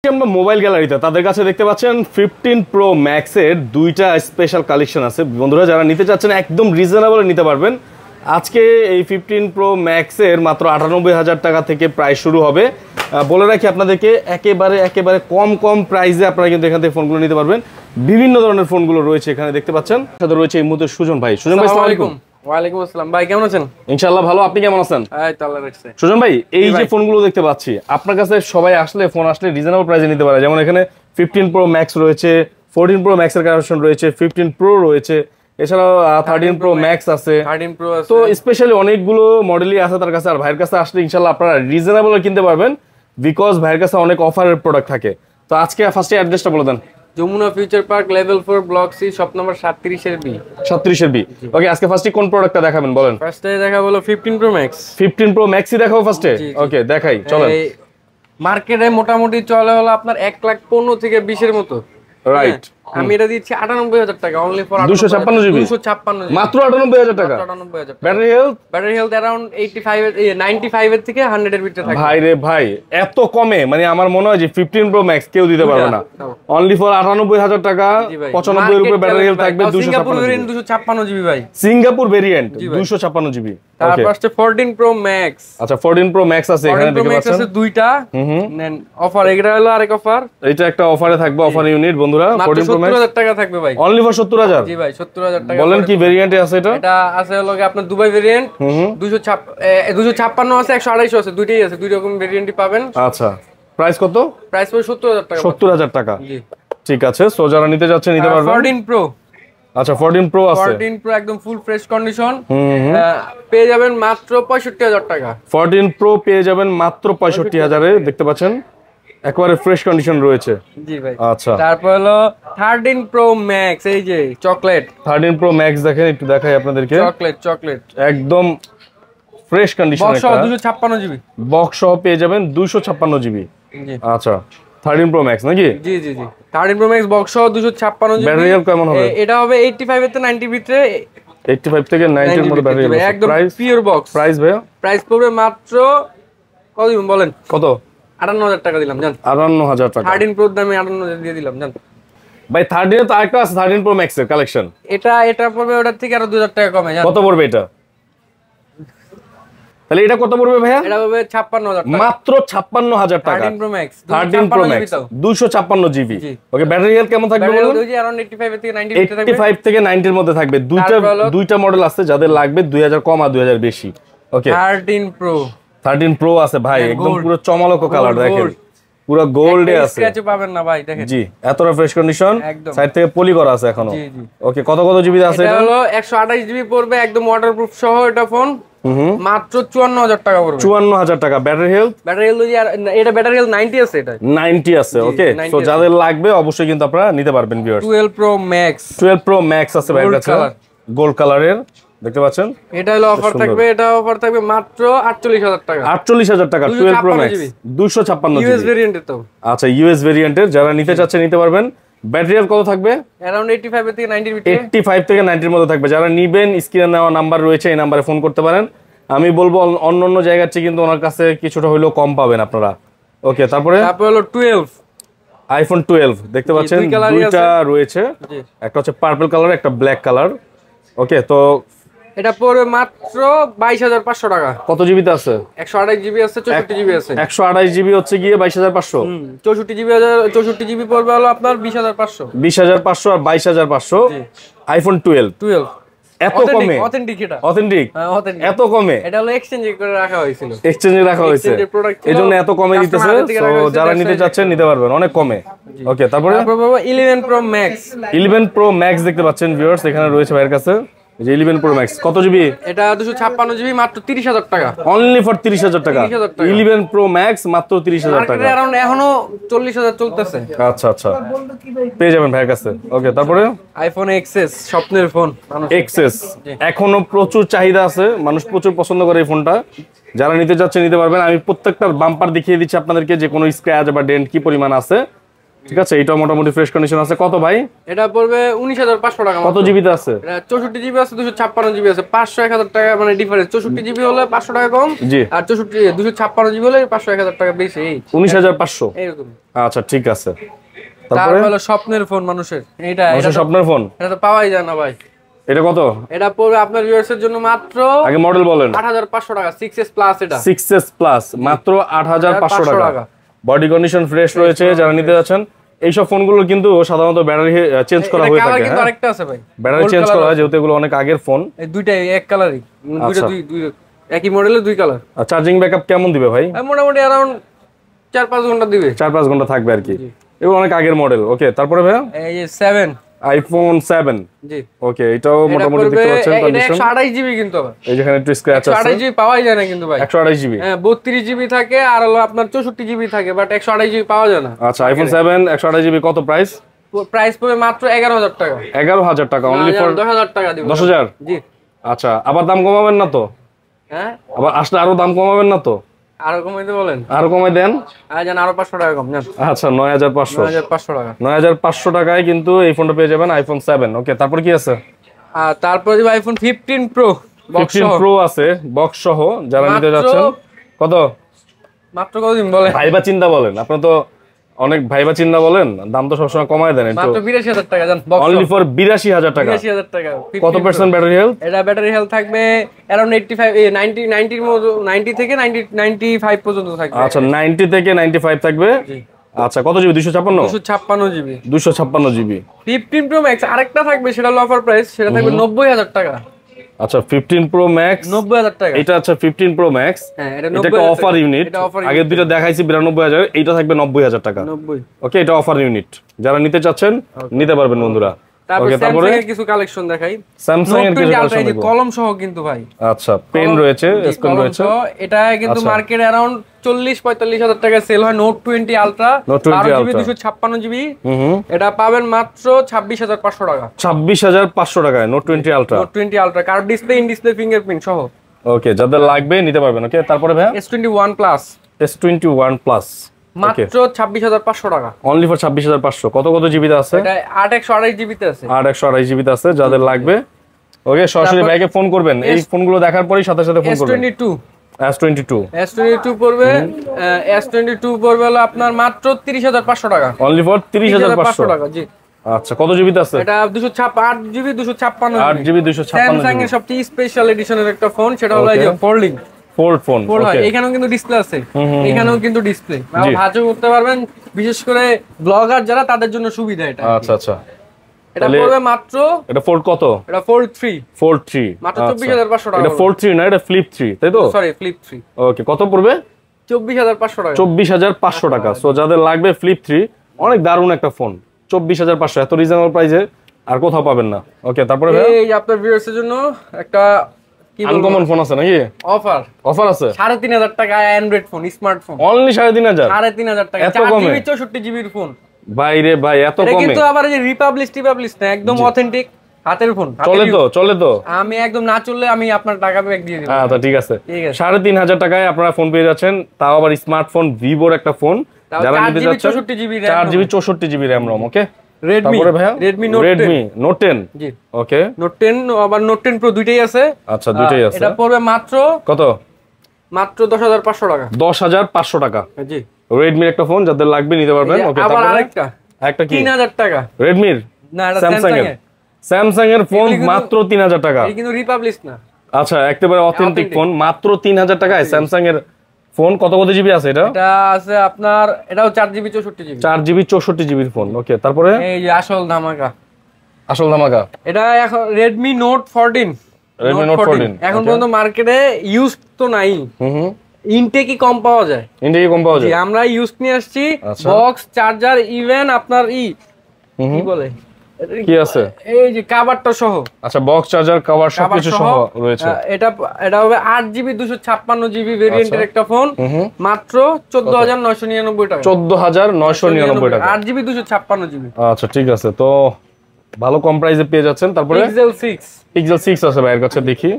আমরা মোবাইল গ্যালারিতে তাদের কাছে দেখতে পাচ্ছেন 15 প্রো ম্যাক্স এর দুইটা স্পেশাল কালেকশন আছে। বন্ধুরা যারা নিতে চাচ্ছেন একদম রিজনেবল নিতে পারবেন। আজকে এই 15 প্রো ম্যাক্স এর মাত্র 98,000 টাকা থেকে প্রাইস শুরু হবে। বলে রাখি আপনাদেরকে একেবারে কম প্রাইসে আপনারা কিন্তু এখান থেকে ফোনগুলো নিতে পারবেন। বিভিন্ন ধরনের ফোনগুলো রয়েছে এখানে দেখতে পাচ্ছেন। সাথে রয়েছে এই মুহূর্তে সুজন ভাই। সুজন ভাই আসসালামু আলাইকুম। ওয়ালাইকুম আসসালাম ভাই, কেমন আছেন? ইনশাআল্লাহ ভালো, আপনি কেমন আছেন? এই তো আল্লাহ রাখছে। সুজন ভাই এই যে ফোনগুলো দেখতে পাচ্ছি আপনার কাছে সবাই আসলে ফোন আসলে রিজনেবল প্রাইসে নিতে পারে। যেমন এখানে 15 প্রো ম্যাক্স রয়েছে, 14 প্রো ম্যাক্স এর কালেকশন রয়েছে, 15 প্রো রয়েছে, এছাড়াও 13 প্রো ম্যাক্স আছে, 13 প্রো আছে। তো স্পেশালি অনেকগুলো মডেলই আছে তার কাছে। আর ভাইয়ের কাছে আসলে ইনশাআল্লাহ আপনারা রিজনেবল কিনতে পারবেন, বিকজ ভাইয়ের কাছে অনেক অফারের প্রোডাক্ট থাকে। তো আজকে ফার্স্টে অ্যাড্রেসটা বলে দেন। Jamuna future park level 4 block C shop number 37 এর বি। 37 এর বি। ওকে, আজকে ফার্স্টে কোন প্রোডাক্টটা দেখাবেন বলেন? ফার্স্টে দেখা হলো 15 প্রো ম্যাক্স। 15 প্রো ম্যাক্সই দেখাবো ফার্স্টে। ওকে দেখাই, চলেন। মার্কেটে মোটামুটি চলে হলো আপনার 1,15,000 থেকে 20 এর মতো। রাইট, আমি এটা দিচ্ছি 98,000 টাকা অনলি ফর 256 জিবি। 256 জিবি মাত্র 98,000 টাকা। 98,000 টাকা। ব্যাটারি হেলথ अराउंड 85 95 এর থেকে 100 এর ভিতরে থাকে। ভাই রে ভাই, এত কমে মানে আমার মনে হয় যে 15 প্রো ম্যাক্স কেউ দিতে পারবে না। অনলি ফর 98,000 টাকা। 95 এর উপরে ব্যাটারি হেলথ থাকবে। 256 জিবি ভাই। Singapore variant 256 GB. তারপর আছে 14 প্রো ম্যাক্স। আচ্ছা 14 প্রো ম্যাক্স আছে এখানে দেখতে পাচ্ছেন। আছে দুইটা নেন অফার। এগুলা হলো আরেক অফার। এটা একটা অফারে থাকবে, অফার ইউনিট বন্ধুরা। 14 প্রো ম্যাক্স 70,000 টাকা থাকবে ভাই। Only for 70,000। জি ভাই 70,000 টাকা। বলেন কি ভেরিয়েন্টে আছে এটা? এটা আছে হলো আপনার দুবাই ভেরিয়েন্ট। 256 আছে, 128 আছে, দুইটাই আছে, দুই রকম ভেরিয়েন্টই পাবেন। আচ্ছা প্রাইস কত? প্রাইস পড়বে 70,000 টাকা। 70,000 টাকা। জি ঠিক আছে। সো যারা নিতে যাচ্ছে নিতে পারবেন। 14 প্রো। আচ্ছা 14 প্রো আছে। 14 প্রো একদম ফুল ফ্রেশ কন্ডিশন পেয়ে যাবেন মাত্র 65,000 টাকা। 14 প্রো পেয়ে যাবেন মাত্র 65,000 এ। দেখতে পাচ্ছেন একেবারে ফ্রেশ কন্ডিশন রয়েছে। জি ভাই। আচ্ছা তারপর হলো 13 প্রো ম্যাক্স। এই যে চকলেট 13 প্রো ম্যাক্স দেখেন, একটু দেখাই আপনাদেরকে। চকলেট একদম ফ্রেশ কন্ডিশন। বক্স সহ 256 জিবি। বক্স সহ পেয়ে যাবেন 256 জিবি। জি আচ্ছা 13 প্রো ম্যাক্স নাকি? জি 13 প্রো ম্যাক্স বক্স সহ 256 জিবি। ব্যাটারি হেলথ কেমন হবে? এটা হবে 85 এর থেকে 90 এর ভিতরে। 85 থেকে 90 এর মধ্যে ব্যাটারি হেলথ। একদম পিওর বক্স। প্রাইস ভাইয়া? প্রাইস পড়বে মাত্র কত দিবেন বলেন? কত? 58,000 টাকা দিলাম জান। 58,000 টাকা। 13 প্রো দামে 58,000 দিয়ে দিলাম জান। ভাই 13 তো আরেকটা আছে 13 প্রো ম্যাক্স এর কালেকশন। এটা পড়বে ওটার থেকে আরো 2,000 টাকা কমে জান। কত পড়বে এটা? তাহলে এটা কত পড়বে ভাইয়া? এটা হবে 56,000 টাকা। মাত্র 56,000 টাকা। 13 pro max 13 pro max 256 GB. Okay, battery health কেমন থাকবে বলুন? ওই যে अराउंड 85 থেকে 90 এর ভিতরে থাকবে। 85 থেকে 90 এর মধ্যে থাকবে। দুইটা মডেল আছে যাদের লাগবে 2000 কম আর 2000 বেশি। ওকে 13 প্রো আছে ভাই, একদম পুরো চমৎকার কালার দেখেন, পুরো গোল্ডে আছে। স্ক্র্যাচ পাবেন না ভাই দেখেন। জি এতটা ফ্রেশ কন্ডিশন, সাইড থেকে পলি করা আছে এখনো। ওকে কত জিবি আছে এটা? এটা হলো 128 জিবি পড়বে একদম ওয়াটারপ্রুফ সহ। এটা ফোন মাত্র 54,000 টাকা পড়বে। 54,000 টাকা। ব্যাটারি হেলথ এটা ব্যাটারি হেলথ 90 আছে। এটা 90 আছে। ওকে, সো যাদের লাগবে অবশ্যই কিন্তু আপনারা নিতে পারবেন viewers. 12 pro max. 12 pro max আছে ভাইয়ের কাছে, গোল্ড কালারের দেখতে পাচ্ছেন। এটা হলো অফার থাকবে। এটা অফার থাকবে মাত্র 48,000 টাকা। 48,000 টাকা 12 প্রো ম্যাক্স 256 জিবি ইউএস ভেরিয়েন্টের। তো আচ্ছা ইউএস ভেরিয়েন্টের যারা নিতে চাচ্ছে নিতে পারবেন। ব্যাটারি হেলথ কত থাকবে? अराउंड 85 থেকে 90 এর ভিতরে। 85 থেকে 90 এর মধ্যে থাকবে। যারা নিবেন স্ক্রিনে দেওয়া নাম্বার রয়েছে, এই নম্বরে ফোন করতে পারেন। আমি বলবো অন্য জায়গার চেয়ে কিন্তু ওনার কাছে কিছুটা হইলেও কম পাবেন আপনারা। ওকে তারপরে হলো 12 আইফোন 12 দেখতে পাচ্ছেন, দুইটা রয়েছে, একটা হচ্ছে পার্পল কালার, একটা ব্ল্যাক কালার। ওকে তো এটা পড়বে মাত্র 22,500 টাকা। কত জিবিতে আছে? 128 জিবি আছে, 64 জিবি আছে। 128 জিবি হচ্ছে গিয়ে 22,500। 64 জিবি পড়বে হলো আপনার 20,500। 20,500 আর 22,500 আইফোন 12 এত কমে? অথেন্টিক। এটা অথেন্টিক এত কমে? এটা হলো এক্সচেঞ্জ করে রাখা হয়েছিল। এক্সচেঞ্জে রাখা হয়েছে, এজন্য এত কমে দিতেছে। তো যারা নিতে চাচ্ছেন নিতে পারবেন অনেক কমে। ওকে তারপরে 11 প্রো ম্যাক্স। 11 প্রো ম্যাক্স দেখতে পাচ্ছেন ভিউয়ার্স, এখানে রয়েছে ভাইয়ের কাছে। যে 11 প্রো ম্যাক্স কত জিবি? এটা 256 জিবি মাত্র 30,000 টাকা। অনলি ফর 30,000 টাকা। 11 প্রো ম্যাক্স মাত্র 30,000 টাকা। মার্কেটে अराउंड এখনো 40,000 চলতেছে। আচ্ছা পেয়ে যাবেন ভাইয়ের কাছে। ওকে তারপরে আইফোন এক্সএস স্বপ্নের ফোন। এক্সএস এখনো প্রচুর চাহিদা আছে, মানুষ প্রচুর পছন্দ করে এই ফোনটা। যারা নিতে যাচ্ছে নিতে পারবেন। আমি প্রত্যেকটা বাম্পার দেখিয়ে দিচ্ছি আপনাদেরকে যে কোনো স্ক্র্যাচ বা ডেন্ট কি পরিমাণ আছে। ঠিক আছে, এটা মোটামুটি ফ্রেশ কন্ডিশন আছে। কত ভাই? এটা পড়বে 19500 টাকা। কত জিবিতে আছে? এটা 64 জিবি আছে, 256 জিবি আছে, 500 1000 টাকা মানে ডিফারেন্স। 64 জিবি হলে 500 টাকা কম, জি, আর 256 জিবি হলে 500 1000 টাকা বেশি। 19500 এরকম। আচ্ছা ঠিক আছে। তারপরে হলো স্বপ্নের ফোন মানুষের, এটা স্বপ্নের ফোন, এটা তো পাওয়াই যায় না ভাই। এটা কত? এটা পড়বে আপনার ভিউয়ার্স এর জন্য মাত্র, আগে মডেল বলেন। 8500 টাকা। 6s প্লাস, এটা 6s প্লাস মাত্র 8500 টাকা। বডি কন্ডিশন ফ্রেশ রয়েছে। যারা নিতে যাচ্ছেন এইসব ফোনগুলো কিন্তু সাধারণত ব্যাটারি চেঞ্জ করা হয়ে থাকে। কিন্তু আরেকটা আছে ভাই, ব্যাটারি চেঞ্জ করা হয় যেহেতু এগুলো অনেক আগের ফোন। এই দুইটাই এক কালারই, দুইটা দুই একই মডেলের, দুই কালার। আর চার্জিং ব্যাকআপ কেমন দিবে ভাই? মোটামুটি अराउंड 4-5 ঘন্টা দিবে। 4-5 ঘন্টা থাকবে আর কি। এগুলো অনেক আগের মডেল। ওকে, তারপরে ভাই এই যে 7 আইফোন 7, জি ওকে, এটাও মোটামুটি দেখতে পাচ্ছেন কন্ডিশন। 128 জিবি কিন্তু এই যেখানে একটু স্ক্র্যাচ আছে। 128 জিবি পাওয়াই যায় না কিন্তু ভাই। 128 জিবি, হ্যাঁ 32 জিবি থাকে আর হলো আপনার 64 জিবি থাকে, বাট 128 জিবি পাওয়া যায় না। আচ্ছা, আইফোন 7 128 জিবি কত প্রাইস? প্রাইস পড়বে মাত্র 11000 টাকা। 11000 টাকা অনলি ফর 10000 টাকা দিব। 10000, জি। আচ্ছা, আবার দাম কমাবেন না তো? হ্যাঁ, আবার আসলে আরো দাম কমাবেন না তো? আরো কমাইতে বলেন, আরো কমাই দেন। জান আরো 500 টাকা কম জান। আচ্ছা 9500 টাকা। 9500 টাকায় কিন্তু এই ফোনটা পেয়ে যাবেন, আইফোন 7। ওকে, তারপর কি আছে? আর তারপর দিব আইফোন 15 প্রো, 15 প্রো আছে বক্স সহ। যারা নিতে যাচ্ছেন কত? মাত্র কত দিন বলেন? ভাইবা চিন্তা বলেন, আপনি তো অনেক ভাইবা চিন্তা বলেন, দাম তো সবসময় কমায় দেন একটু। মাত্র 82000 টাকা জান, বক্স অনলি ফর 82000 টাকা। 82000 টাকা। কত পার্সেন্ট ব্যাটারি হেলথ? এটা ব্যাটারি হেলথ থাকবে अराउंड 85 90 মতো, 90 থেকে 95 পর্যন্ত থাকবে। আচ্ছা 90 থেকে 95 থাকবে। জি। আচ্ছা কত GB? 256 GB. 256 GB. 15 pro max আরেকটা থাকবে, সেটা হলো অফার প্রাইস, সেটা থাকবে 90000 টাকা। আচ্ছা 15 প্রো ম্যাক্স 90000 টাকা। এটা আচ্ছা 15 প্রো ম্যাক্স, হ্যাঁ এটা এটা একটা অফার ইউনিট। আগে দুটো দেখাইছি 92000, এইটা থাকবে 90000 টাকা। 90। ওকে, এটা অফার ইউনিট। যারা নিতে চাচ্ছেন নিতে পারবেন বন্ধুরা। ওকে, তারপরে কিছু কালেকশন দেখাই। স্যামসাং এর কিছু কালেকশন দেখো। কলম সহ কিন্তু ভাই। আচ্ছা, পেন রয়েছে, এস পেন রয়েছে। এটা কিন্তু মার্কেটে अराउंड 40-45 টাকা সেল হয়। নোট 20 আলট্রা 12 জিবি 256 জিবি, এটা পাবেন মাত্র 26500 টাকা। 26500 টাকায় note 20 ultra. Note 20 ultra curve display, in display fingerprint সহ। ওকে, যাদের লাগবে নিতে পারবেন। ওকে, তারপরে ভাই S21 প্লাস, S21 প্লাস মাত্র 26500 টাকা। Only for 26500। কত জিবিতে আছে? এটা 8128 জিবিতে আছে। 8128 জিবিতে আছে। যাদের লাগবে ওকে সরাসরি ভাইকে ফোন করবেন। এই ফোনগুলো দেখার পরেই সাথে সাথে ফোন করবেন। S22 পড়বে, S22 পড়বে হলো আপনার মাত্র 30500 টাকা। অনলি ফর 30500 টাকা। জি। আচ্ছা, কত জিবিতে আছে? এটা 8 জিবি 256 8 জিবি 256 স্যামসাং এর সবচেয়ে স্পেশাল এডিশনের একটা ফোন, সেটা হলো এই যে ফোল্ডিং ফোল্ড ফোন। ওকে, এখানেও কিন্তু ডিসপ্লে আছে, এখানেও কিন্তু ডিসপ্লে, ভাঁজও করতে পারবেন। বিশেষ করে ব্লগার যারা, তাদের জন্য সুবিধা এটা। আচ্ছা আচ্ছা, এটা পড়বে মাত্র, এটা ফোল্ড কত? এটা ফোল্ড 3 মাত্র 24500 টাকা। এটা ফোল্ড 3 না, এটা ফ্লিপ 3, তাই তো? Sorry, flip 3। ওকে, কত পড়বে? 24500 টাকা। 24500 টাকা। সো যাদের লাগবে ফ্লিপ 3, অনেক দারুণ একটা ফোন। 24500 এত রিজনেবল প্রাইসে আর কোথাও পাবেন না। ওকে, তারপরে এই আপনার ভিউয়ার্সের জন্য একটা কি বলবো, আনকমন ফোন আছে নাকি? অফার আছে 3500 টাকা অ্যান্ড্রয়েড ফোন, স্মার্টফোন। অনলি 3500 টাকা। 4 জিবি 64 জিবির ফোন। ভাই রে ভাই, এত কমে? কিন্তু আবার এই যে রিপাবলিশ না, একদম অথেন্টিক হাতের ফোন। চলে তো? আমি একদম না চললে আমি আপনার টাকা ব্যাক দিয়ে দেব। আচ্ছা ঠিক আছে। 3500 টাকায় আপনারা ফোন পেয়ে যাচ্ছেন, তাও আবার স্মার্টফোন, ভিভোর একটা ফোন। যারা নিতে যাচ্ছেন 4 জিবি 64 জিবি র‍্যাম রম। ওকে, Redmi Note 10। জি। ওকে, Note 10 আবার Note 10 Pro দুইটাই আছে। আচ্ছা, দুইটাই আছে। এটা পড়বে মাত্র কত? মাত্র 10500 টাকা। 10500 টাকা। জি। Redmi এর একটা ফোন, যাদের লাগবে নিতে পারবেন। ওকে, আবার আরেকটা কি? 3000 টাকা। Redmi এর? না, এটা Samsung এর ফোন মাত্র 3000 টাকা। এই কিন্তু রিপাবলিশ না। আচ্ছা, একেবারে অথেন্টিক ফোন, মাত্র 3000 টাকায় Samsung এর ফোন। কত জিবি আছে এটা? এটা আছে আপনার, এটাও 4 জিবি 64 জিবি। 4 জিবি 64 জিবির ফোন। ওকে, তারপরে এই যে আসল ধামাকা। এটা এখন Redmi Note 14। এখন পর্যন্ত মার্কেটে ইউজ তো নাই। ইনটেকই কম পাওয়া যায়। আমরা ইউজ নিয়ে আসছি, বক্স, চার্জার, ইভেন আপনার কি বলে, কি আছে এই যে কভারটা সহ। আচ্ছা, বক্স, চার্জার, কভার সবকিছু সহ রয়েছে। এটা হবে 8 জিবি 256 জিবি ভেরিয়েন্টের একটা ফোন, মাত্র 14999 টাকা। 14999 টাকা, 8 জিবি 256 জিবি। আচ্ছা ঠিক আছে, তো ভালো কম প্রাইসে পেয়ে যাচ্ছেন। তারপরে Pixel 6 আছে ভাইয়ের কাছে, দেখি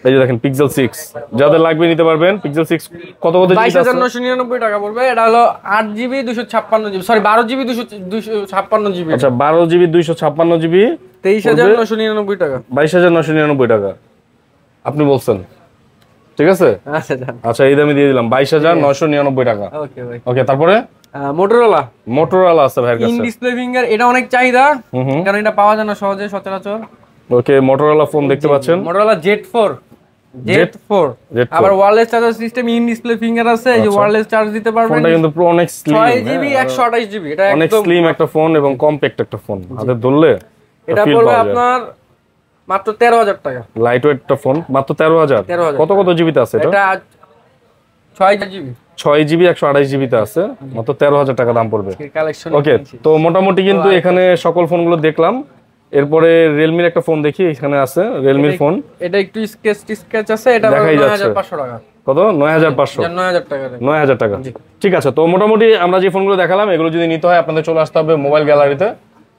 এই যে দেখেন পিক্সেল 6, যাদের লাগবে নিতে পারবেন। পিক্সেল 6 কত কত জিবি আছে? 22999 টাকা পড়বে। এটা হলো 8GB 256GB, sorry 12GB 256GB। আচ্ছা 12GB 256GB 23999 টাকা, 22999 টাকা আপনি বলছেন, ঠিক আছে? আচ্ছা আচ্ছা এই দামে দিয়ে দিলাম 22999 টাকা। ওকে ভাই। ওকে তারপরে মোটরোলা আছে ভাইয়ের কাছে, ইন ডিসপ্লে ফিঙ্গার, এটা অনেক চাহিদা কারণ এটা পাওয়া যায় না সহজে সচরাচর। ওকে মোটরোলা ফোন দেখতে পাচ্ছেন, মোটরোলা Z4 আবার wireless charger system, in display finger আছে, এই যে ওয়্যারলেস চার্জ দিতে পারবেন। ফোনটা কিন্তু পুরো অনেক স্লিম, 6GB 128GB, এটা অনেক স্লিম একটা ফোন এবং কম্প্যাক্ট একটা ফোন, হাতে ধরলে এটা পড়বে আপনার মাত্র 13000 টাকা। লাইট ওয়েট একটা ফোন মাত্র 13000। কত কত জিবিতে আছে এটা? এটা 6GB 128GB তে আছে, মাত্র 13000 টাকা দাম পড়বে। ওকে তো মোটামুটি কিন্তু এখানে সকল ফোনগুলো দেখলাম। এরপরে Realme এর একটা ফোন দেখি, এখানে আছে Realme এর ফোন, এটা একটু স্কেচ আছে, এটা 9500 টাকা। কত? 9500 টাকা, 9000 টাকা। ঠিক আছে, তো মোটামুটি আমরা যে ফোনগুলো দেখালাম এগুলো যদি নিতে হয় আপনাদের চলে আসতে হবে মোবাইল গ্যালারিতে।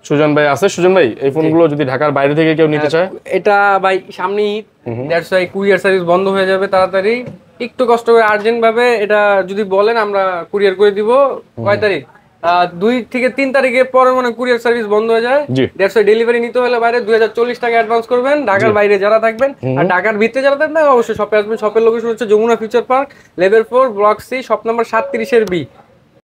সুজন ভাই আছে, সুজন ভাই এই ফোনগুলো যদি ঢাকার বাইরে থেকে কেউ নিতে চায়, এটা ভাই সামনেই দ্যাটস ওয়াই কুরিয়ার সার্ভিস বন্ধ হয়ে যাবে তাড়াতাড়ি, একটু কষ্ট করে আর্জেন্ট ভাবে এটা যদি বলেন আমরা কুরিয়ার করে দিব। কয় তারিখ? 2 থেকে 3 তারিখের পরে মানে কুরিয়ার সার্ভিস বন্ধ হয়ে যায়। দ্যাটস ওয়াই ডেলিভারি নিতে হলে বাইরে 2040 টাকা অ্যাডভান্স করবেন ঢাকার বাইরে যারা থাকবেন। আর ঢাকার ভিতরে যারা থাকবেন অবশ্যই শপে আসবেন। শপের লোকেশন হচ্ছে Jamuna future park, level 4, block C, shop number 37 এর বি।